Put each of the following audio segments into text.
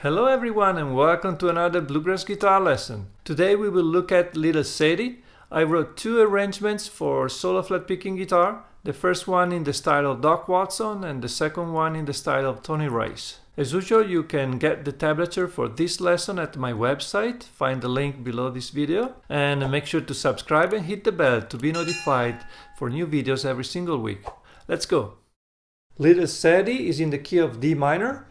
Hello everyone and welcome to another Bluegrass guitar lesson. Today we will look at Little Sadie. I wrote two arrangements for solo flat picking guitar. The first one in the style of Doc Watson and the second one in the style of Tony Rice. As usual, you can get the tablature for this lesson at my website. Find the link below this video. And make sure to subscribe and hit the bell to be notified for new videos every single week. Let's go! Little Sadie is in the key of D minor.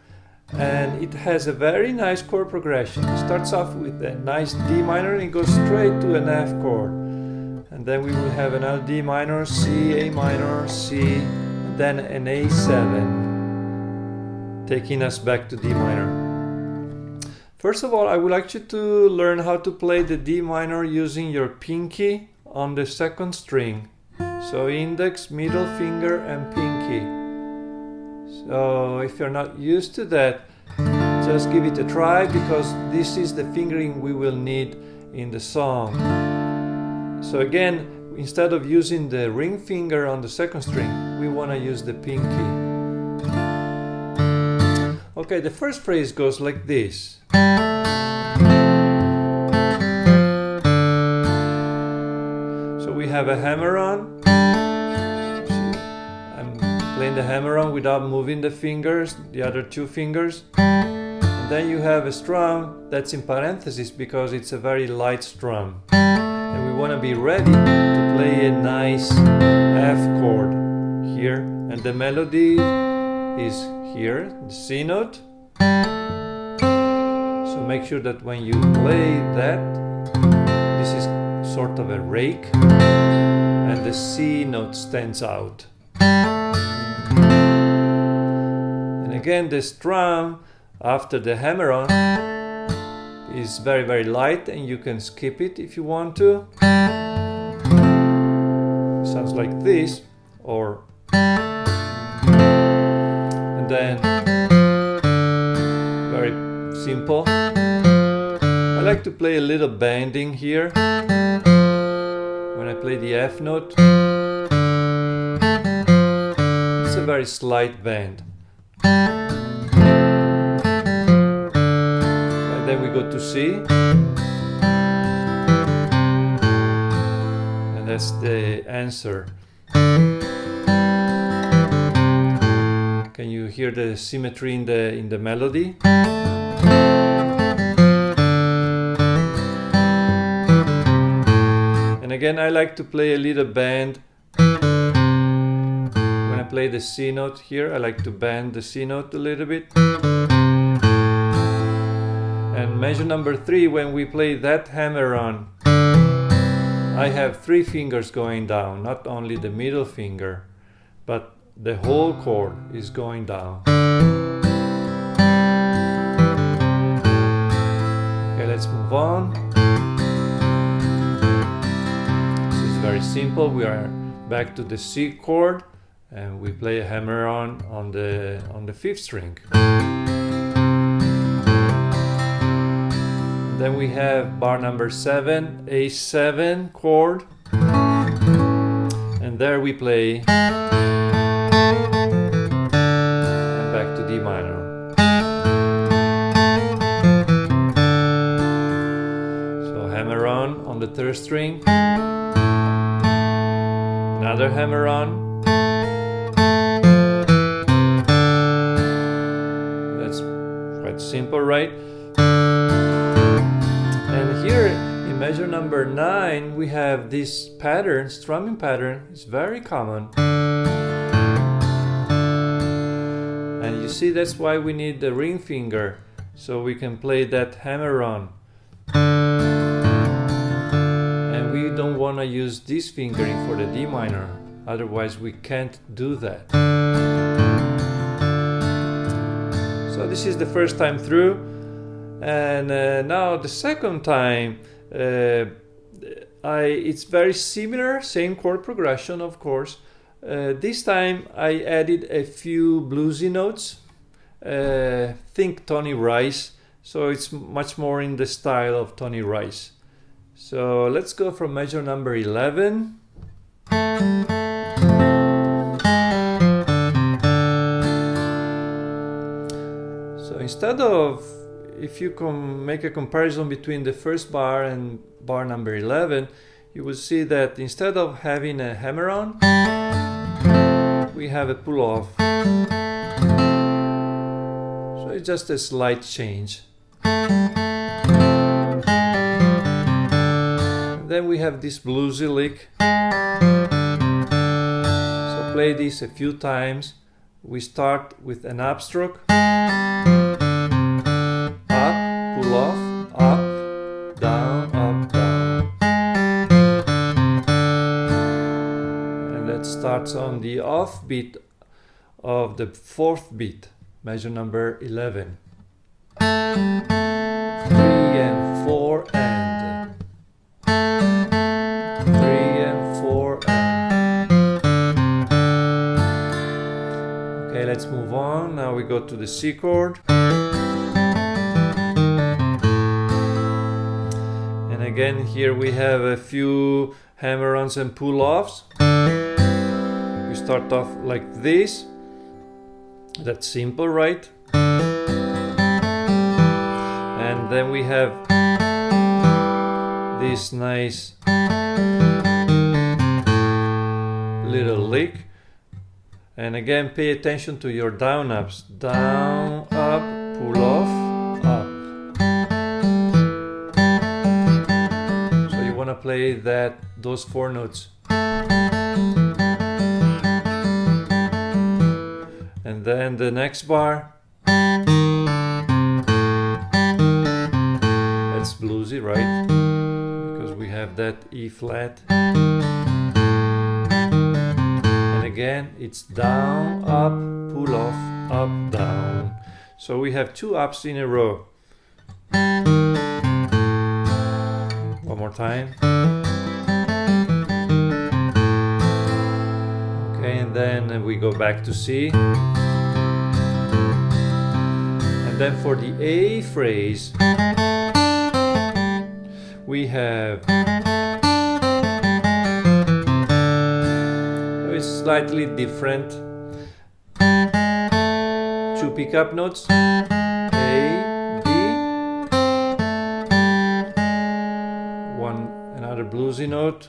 And it has a very nice chord progression. It starts off with a nice D minor and it goes straight to an F chord. And then we will have another D minor, C, A minor, C, and then an A7, taking us back to D minor. First of all, I would like you to learn how to play the D minor using your pinky on the second string. So index, middle finger, and pinky. So if you're not used to that, just give it a try because this is the fingering we will need in the song. So again, instead of using the ring finger on the second string, we want to use the pinky. Okay, the first phrase goes like this. So we have a hammer on. Playing the hammer on without moving the fingers, the other two fingers. And then you have a strum that's in parentheses because it's a very light strum. And we want to be ready to play a nice F chord here. And the melody is here, the C note. So make sure that when you play that, this is sort of a rake and the C note stands out. Again, the strum after the hammer on is very, very light and you can skip it if you want to. Sounds like this, or and then very simple. I like to play a little bending here when I play the F note. It's a very slight bend. And then we go to C, and that's the answer. Can you hear the symmetry in the melody? And again, I like to play a little bend. Play the C note here. I like to bend the C note a little bit. And measure number 3, when we play that hammer on, I have 3 fingers going down, not only the middle finger, but the whole chord is going down. Okay, let's move on. This is very simple. We are back to the C chord. And we play a hammer on the 5th string. Then we have bar number 7, A7 chord, and there we play and back to D minor. So hammer on the 3rd string, another hammer on. Simple, right? And here in measure number 9 we have this pattern, strumming pattern. It's very common. And you see, that's why we need the ring finger, so we can play that hammer on. And we don't want to use this fingering for the D minor, otherwise we can't do that. So this is the first time through, and now the second time it's very similar, same chord progression of course. This time I added a few bluesy notes, think Tony Rice, so it's much more in the style of Tony Rice. So let's go from measure number 11. So instead of if you make a comparison between the first bar and bar number 11, you will see that instead of having a hammer-on, we have a pull-off. So it's just a slight change. And then we have this bluesy lick. So play this a few times. We start with an upstroke, up, pull off, up, down, up, down. And that starts on the off beat of the fourth beat, measure number 11. 3 and 4 and 3 and 4 and. Okay, let's move on. Now we go to the C chord. And again, here we have a few hammer-ons and pull-offs. We start off like this. That's simple, right? And then we have this nice little lick. And again, pay attention to your down ups. Down, up, pull off, up. So you want to play those 4 notes. And then the next bar. That's bluesy, right? Because we have that E flat. Again, it's down, up, pull off, up, down. So we have 2 ups in a row. One more time. Okay, and then we go back to C. And then for the A phrase, we have slightly different 2 pickup notes, A, B, another bluesy note,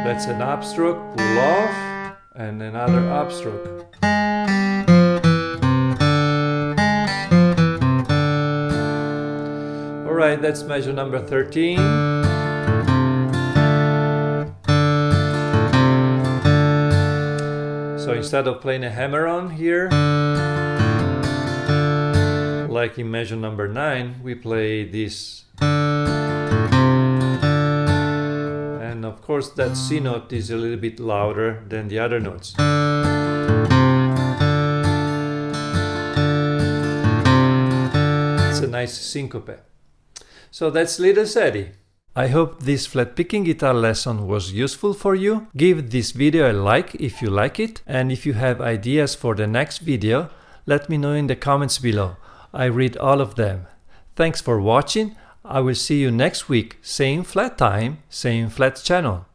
that's an upstroke, pull off, and another upstroke. Alright, that's measure number 13. So instead of playing a hammer-on here, like in measure number 9, we play this. And of course that C note is a little bit louder than the other notes. It's a nice syncope. So that's little Sadie. I hope this flat picking guitar lesson was useful for you. Give this video a like if you like it, and if you have ideas for the next video, let me know in the comments below. I read all of them. Thanks for watching. I will see you next week, same flat time, same flat channel.